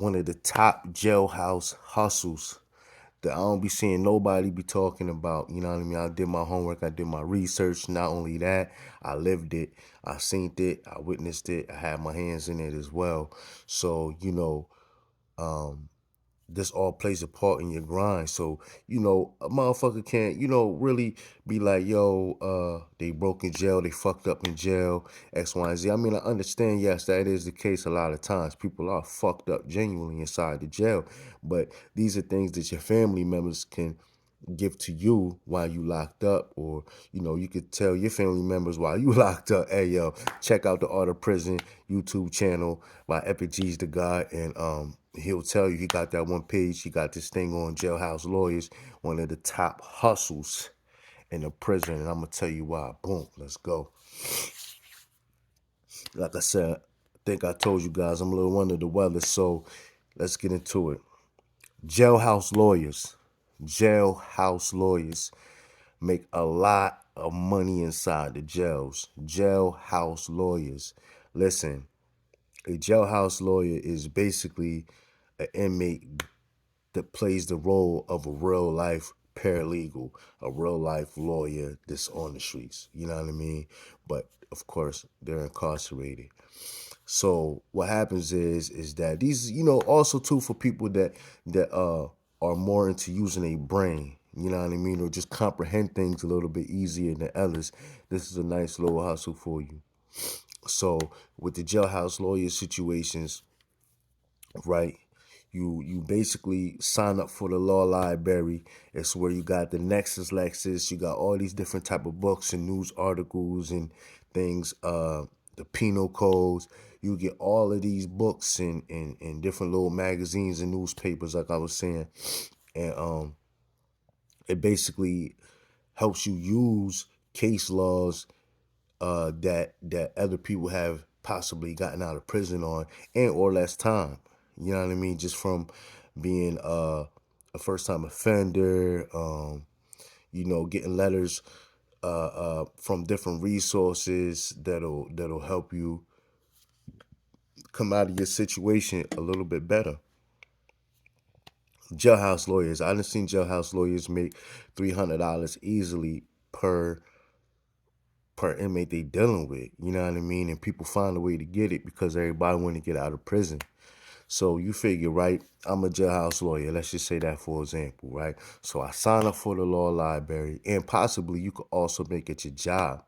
one of the top jailhouse hustles that I don't be seeing nobody be talking about. You know what I mean? I did my homework, I did my research. Not only that, I lived it, I seen it, I witnessed it, I had my hands in it as well. So, um, this all plays a part in your grind. So, a motherfucker can't, really be like, yo, they broke in jail, they fucked up in jail, X, Y, and Z. I mean, I understand, yes, that is the case a lot of times. People are fucked up genuinely inside the jail. But these are things that your family members can give to you while you locked up, or you could tell your family members while you locked up, hey yo, check out the Art of Prison YouTube channel by Epic G's the God, and he'll tell you he got that one page, he got this thing on Jailhouse Lawyers, one of the top hustles in the prison, and I'm gonna tell you why. Boom, let's go. Like I said, I think I told you guys I'm a little under the weather, so let's get into it. Jailhouse lawyers. Jailhouse lawyers make a lot of money inside the jails. Jailhouse lawyers. Listen, a jailhouse lawyer is basically an inmate that plays the role of a real life paralegal, a real life lawyer that's on the streets. You know what I mean? But of course, they're incarcerated. So what happens is that these, also too for people that are more into using a brain, you know what I mean, or just comprehend things a little bit easier than others. This is a nice little hustle for you. So with the jailhouse lawyer situations, right? You basically sign up for the law library. It's where you got the Nexus Lexus, you got all these different type of books and news articles and things, the penal codes. You get all of these books and different little magazines and newspapers, like I was saying. And it basically helps you use case laws that other people have possibly gotten out of prison on, and or less time. You know what I mean? Just from being a first time offender, getting letters from different resources that'll help you come out of your situation a little bit better. Jailhouse lawyers. I done seen jailhouse lawyers make $300 easily per inmate they dealing with. You know what I mean? And people find a way to get it because everybody want to get out of prison. So you figure, right? I'm a jailhouse lawyer. Let's just say that for example, right? So I sign up for the law library, and possibly you could also make it your job.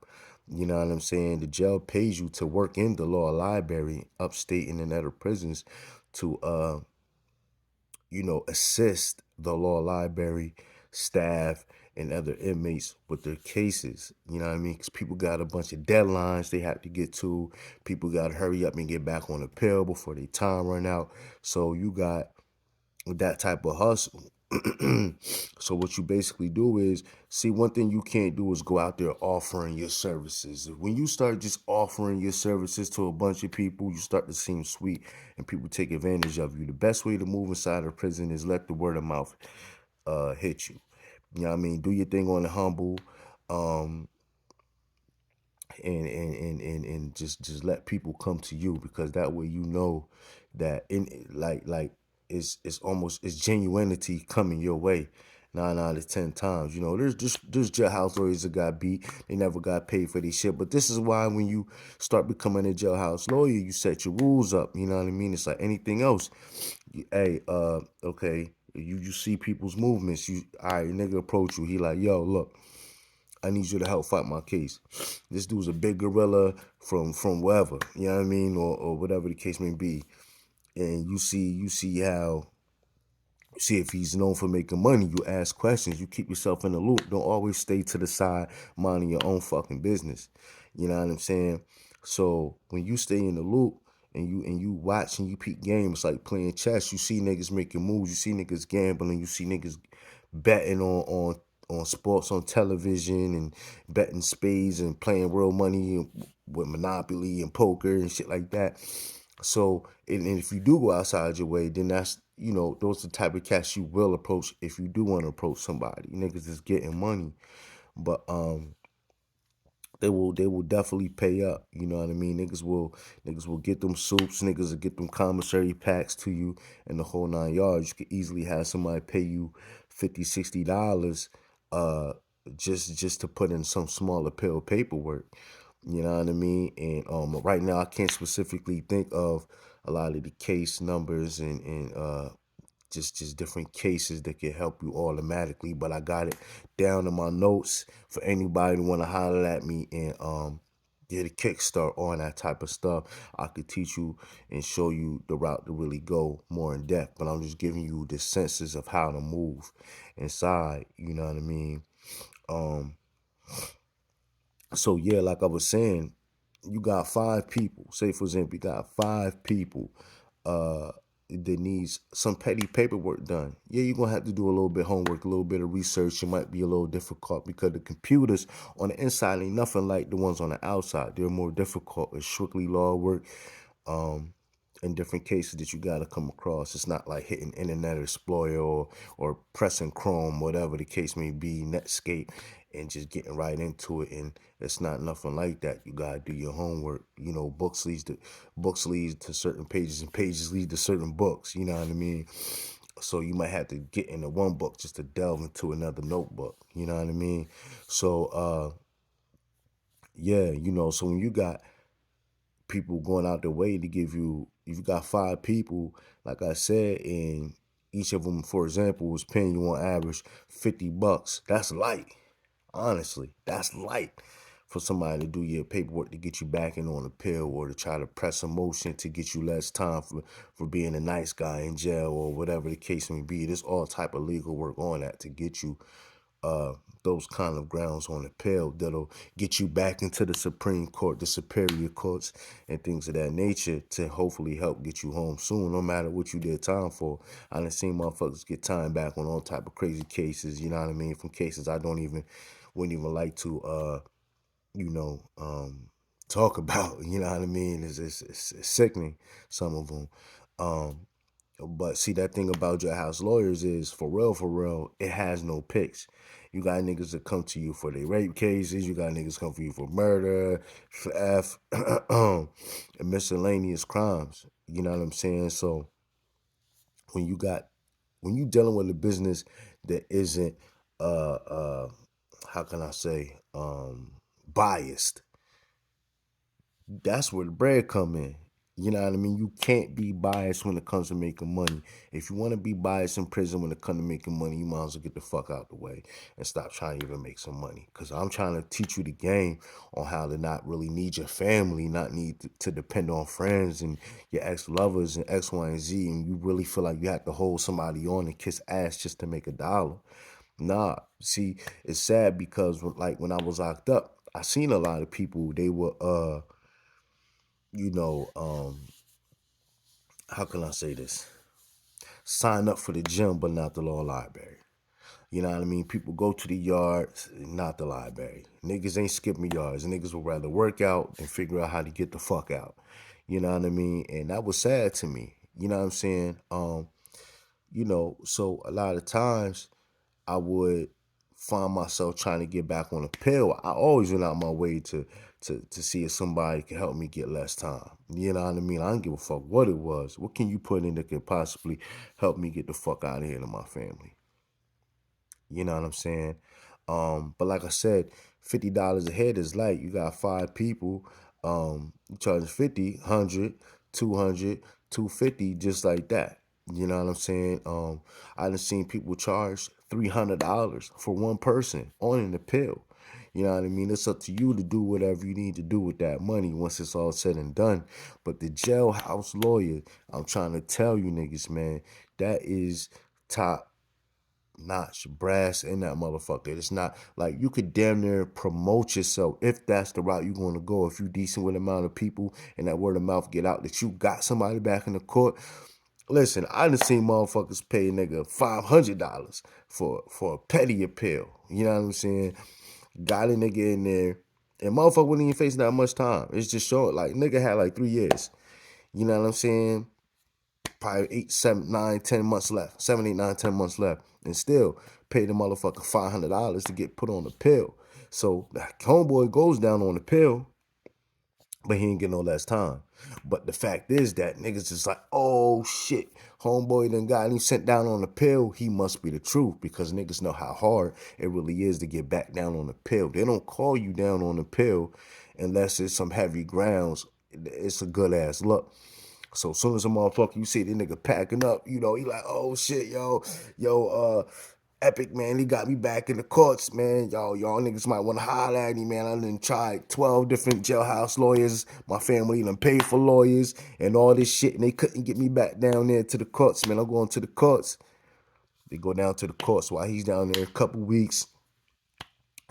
You know what I'm saying? The jail pays you to work in the law library, upstate and in other prisons, to assist the law library staff and other inmates with their cases. You know what I mean? Because people got a bunch of deadlines they have to get to. People got to hurry up and get back on the pill before their time run out. So you got that type of hustle. So what you basically do is, see, one thing you can't do is go out there offering your services. When you start just offering your services to a bunch of people, you start to seem sweet and people take advantage of you. The best way to move inside of prison is let the word of mouth hit you. You know what I mean? Do your thing on the humble. Um, and just let people come to you, because that way that in like it's almost, it's genuinity coming your way 9 out of 10 times. There's jailhouse lawyers that got beat, they never got paid for this shit. But this is why when you start becoming a jailhouse lawyer, you set your rules up. You know what I mean? It's like anything else. Hey, okay, you see people's movements, you, all right, nigga approach you, he like, yo, look, I need you to help fight my case. This dude's a big gorilla from wherever, you know what I mean, or whatever the case may be. And you see how, see if he's known for making money. You ask questions. You keep yourself in the loop. Don't always stay to the side minding your own fucking business. You know what I'm saying? So when you stay in the loop and you watch and you peep game, it's like playing chess. You see niggas making moves. You see niggas gambling. You see niggas betting on sports on television and betting spades and playing real money with Monopoly and poker and shit like that. So, and if you do go outside your way, then that's, those are the type of cats you will approach if you do want to approach somebody. Niggas is getting money. But they will definitely pay up. You know what I mean? Niggas will get them soups, niggas will get them commissary packs to you and the whole 9 yards. You could easily have somebody pay you $50, $60 uh just to put in some smaller pill paperwork. You know what I mean? And right now I can't specifically think of a lot of the case numbers and just different cases that can help you automatically, but I got it down in my notes for anybody to want to holler at me and get a kickstart on that type of stuff. I could teach you and show you the route to really go more in depth, but I'm just giving you the senses of how to move inside. You know what I mean? Um, so yeah, like I was saying, you got 5 people. Say for example, you got 5 people that needs some petty paperwork done. Yeah, you're gonna have to do a little bit of homework, a little bit of research. It might be a little difficult because the computers on the inside ain't nothing like the ones on the outside. They're more difficult. It's strictly law work. In different cases that you got to come across. It's not like hitting Internet Explorer or pressing Chrome, whatever the case may be, Netscape, and just getting right into it. And it's not nothing like that. You gotta do your homework. You know, books leads to certain pages, and pages lead to certain books. You know what I mean? So you might have to get into one book just to delve into another notebook. You know what I mean? So yeah, so when you got people going out their way to give you, if you got 5 people, like I said, and each of them, for example, was paying you on average $50, that's light. Honestly, that's light for somebody to do your paperwork to get you back in on a pill or to try to press a motion to get you less time for being a nice guy in jail or whatever the case may be. There's all type of legal work on that to get you uh, those kind of grounds on appeal that'll get you back into the Supreme Court, the superior courts, and things of that nature to hopefully help get you home soon, no matter what you did time for. I done seen motherfuckers get time back on all type of crazy cases, you know what I mean, from cases I wouldn't even like to, you know, talk about, you know what I mean? It's sickening, some of them. Um, but see, that thing about jailhouse lawyers is, for real, it has no picks. You got niggas that come to you for their rape cases. You got niggas come for you for murder, theft, and miscellaneous crimes. You know what I'm saying? So when you got when you dealing with a business that isn't how can I say biased, that's where the bread come in. You know what I mean? You can't be biased when it comes to making money. If you want to be biased in prison when it comes to making money, you might as well get the fuck out the way and stop trying to even make some money. Because I'm trying to teach you the game on how to not really need your family, not need to depend on friends and your ex-lovers and X, Y, and Z, and you really feel like you have to hold somebody on and kiss ass just to make $1. Nah, see, it's sad because when I was locked up, I seen a lot of people, they were you know, how can I say this? Sign up for the gym, but not the law library. You know what I mean? People go to the yards, not the library. Niggas ain't skipping yards. Niggas would rather work out than figure out how to get the fuck out. You know what I mean? And that was sad to me. You know what I'm saying? So a lot of times I would find myself trying to get back on a pill. I always went out my way to see if somebody could help me get less time. You know what I mean? I don't give a fuck what it was. What can you put in that could possibly help me get the fuck out of here to my family? You know what I'm saying? But like I said, $50 a head is light. You got 5 people. You charge 50, 100, 200, 250, just like that. You know what I'm saying? I done seen people charge $300 for one person on an appeal. You know what I mean? It's up to you to do whatever you need to do with that money once it's all said and done. But the jailhouse lawyer, I'm trying to tell you niggas, man, that is top notch brass in that motherfucker. It's not like you could damn near promote yourself if that's the route you're going to go. If you decent with the amount of people and that word of mouth get out that you got somebody back in the court. Listen, I done seen motherfuckers pay a nigga $500 for a petty appeal. You know what I'm saying? Got a nigga in there, and motherfucker wouldn't even face that much time. It's just showing like nigga had like 3 years. You know what I'm saying? Probably 8, 7, 9, 10 months left. 7, 8, 9, 10 months left. And still pay the motherfucker $500 to get put on the pill. So homeboy goes down on the pill, but he ain't get no less time. But the fact is that niggas is like, oh shit, homeboy done got him sent down on the pill. He must be the truth, because niggas know how hard it really is to get back down on the pill. They don't call you down on the pill unless it's some heavy grounds. It's a good ass look. So as soon as a motherfucker, you see the nigga packing up, you know, he like, oh shit, Epic, man, he got me back in the courts, man. Y'all niggas might want to holler at me, man. I done tried 12 different jailhouse lawyers. My family done paid for lawyers and all this shit, and they couldn't get me back down there to the courts, man. I'm going to the courts. They go down to the courts while he's down there a couple weeks.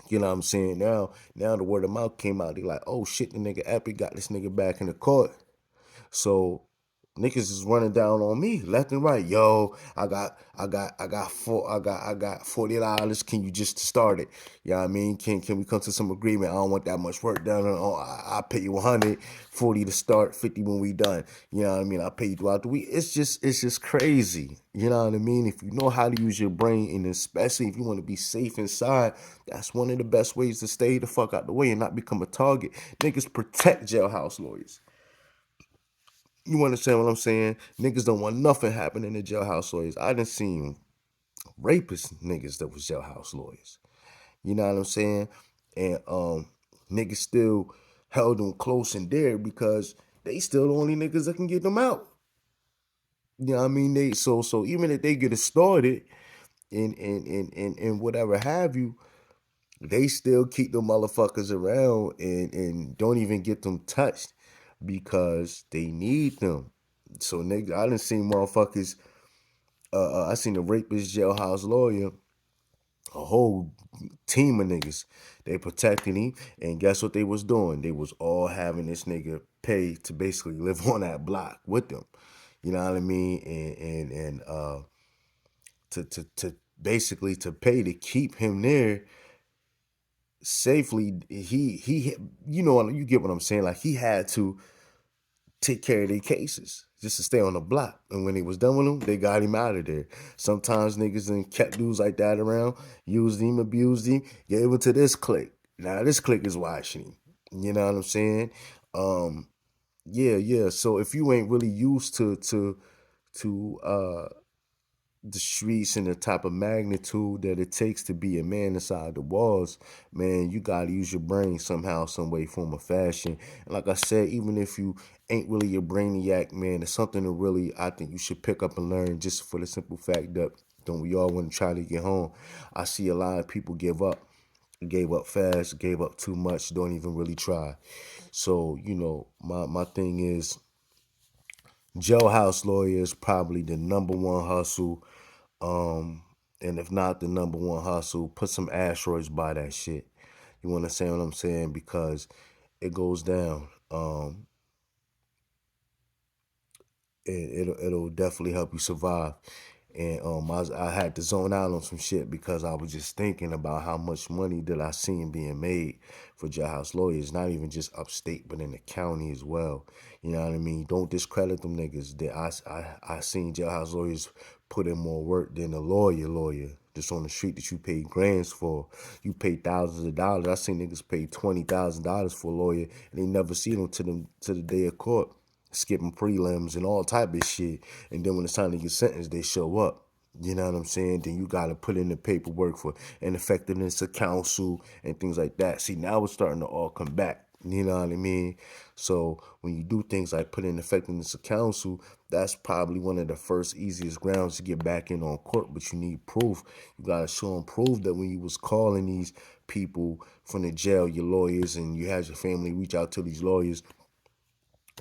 You know what I'm saying? Now the word of mouth came out. They like, oh shit, the nigga Epic got this nigga back in the court. So niggas is running down on me left and right. Yo, I got $40. Can you just start it? You know what I mean? Can we come to some agreement? I don't want that much work done. I'll pay you 140 to start, 50 when we done. You know what I mean? I'll pay you throughout the week. It's just crazy. You know what I mean? If you know how to use your brain, and especially if you want to be safe inside, that's one of the best ways to stay the fuck out the way and not become a target. Niggas protect jailhouse lawyers. You understand what I'm saying? Niggas don't want nothing happening to jailhouse lawyers. I done seen rapist niggas that was jailhouse lawyers. You know what I'm saying? And niggas still held them close and dear because they still the only niggas that can get them out. You know what I mean? So even if they get it started and whatever have you, they still keep them motherfuckers around and don't even get them touched because they need them. So nigga, I done seen motherfuckers. I seen a rapist jailhouse lawyer, a whole team of niggas. They protecting him, and guess what they was doing? They was all having this nigga pay to basically live on that block with them. You know what I mean? And to basically to pay to keep him there safely. He you know, you get what I'm saying? Like he had to take care of their cases just to stay on the block. And when they was done with him, they got him out of there. Sometimes niggas and kept dudes like that around, used him, abused him, gave him to this clique. Now this clique is watching him. You know what I'm saying? Yeah. So if you ain't really used to the streets and the type of magnitude that it takes to be a man inside the walls, man, you gotta use your brain somehow, some way, form, or fashion. And like I said, even if you ain't really a brainiac, man, it's something that really I think you should pick up and learn, just for the simple fact that don't we all want to try to get home. I see a lot of people gave up fast, gave up too much, don't even really try. So, you know, my thing is jailhouse lawyer is probably the number one hustle. And if not the number one hustle, put some asteroids by that shit. You understand what I'm saying? Because it goes down. It'll definitely help you survive. And I had to zone out on some shit because I was just thinking about how much money that I seen being made for jailhouse lawyers, not even just upstate, but in the county as well. You know what I mean? Don't discredit them niggas. That I seen jailhouse lawyers put in more work than a lawyer just on the street that you pay grands for. You pay thousands of dollars. I seen niggas pay $20,000 for a lawyer and they never see them to the day of court, skipping prelims and all type of shit. And then when it's time to get sentenced, they show up. You know what I'm saying? Then you got to put in the paperwork for ineffectiveness of counsel and things like that. See, now it's starting to all come back. You know what I mean? So when you do things like put in effectiveness of counsel, that's probably one of the first easiest grounds to get back in on court. But you need proof. You got to show and prove that when you was calling these people from the jail, your lawyers, and you had your family reach out to these lawyers,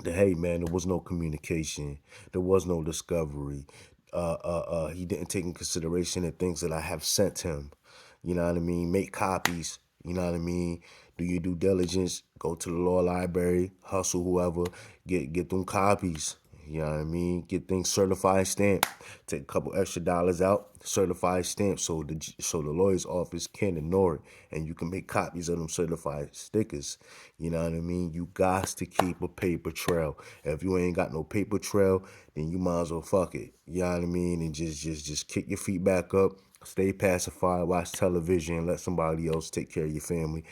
that hey man, there was no communication, there was no discovery. He didn't take in consideration the things that I have sent him. You know what I mean? Make copies. You know what I mean? Do your due diligence. Go to the law library. Hustle whoever. Get them copies. You know what I mean? Get things certified stamped. Take a couple extra dollars out. Certified stamp so the lawyer's office can't ignore it, and you can make copies of them certified stickers. You know what I mean? You got to keep a paper trail. If you ain't got no paper trail, then you might as well fuck it. You know what I mean? And just kick your feet back up, Stay pacified, watch television, let somebody else take care of your family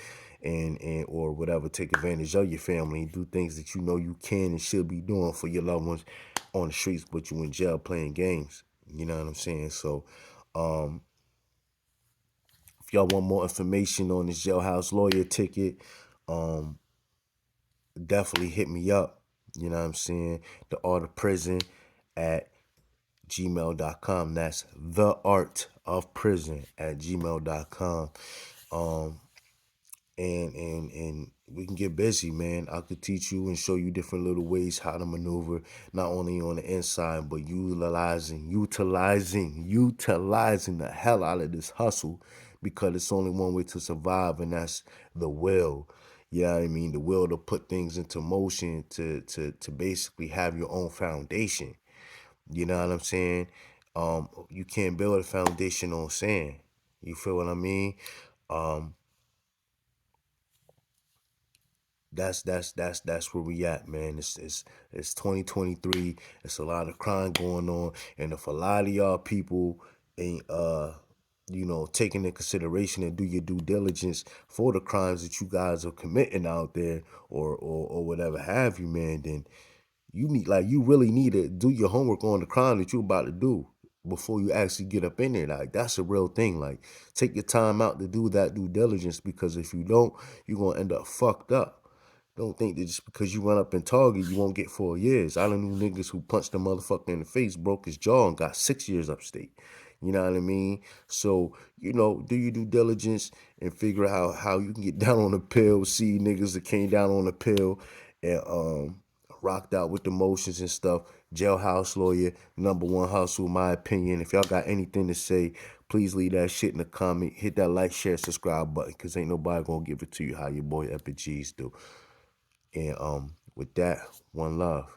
and or whatever, take advantage of your family and do things that you know you can and should be doing for your loved ones on the streets, but you in jail playing games. You know what I'm saying? So if y'all want more information on this jailhouse lawyer ticket, um, definitely hit me up. You know what I'm saying? The Art of Prison at gmail.com. That's the art of prison at gmail.com. Um, and we can get busy, man. I could teach you and show you different little ways how to maneuver, not only on the inside, but utilizing the hell out of this hustle, because it's only one way to survive, and that's the will. Yeah, I mean the will to put things into motion, to basically have your own foundation. You know what I'm saying? You can't build a foundation on sand. You feel what I mean? Um, that's where we at, man. It's 2023. It's a lot of crime going on, and if a lot of y'all people ain't taking into consideration and do your due diligence for the crimes that you guys are committing out there, or whatever have you, man, then you really need to do your homework on the crime that you're about to do before you actually get up in there. Like, that's a real thing. Like, take your time out to do that due diligence, because if you don't, you're gonna end up fucked up. Don't think that just because you run up in Target, you won't get 4 years. I done knew niggas who punched a motherfucker in the face, broke his jaw, and got 6 years upstate. You know what I mean? So, do your due diligence and figure out how you can get down on the pill. See niggas that came down on the pill and rocked out with the motions and stuff. Jailhouse lawyer, number one hustle, in my opinion. If y'all got anything to say, please leave that shit in the comment. Hit that like, share, subscribe button, because ain't nobody gonna give it to you how your boy Epic G's do. And with that, one love.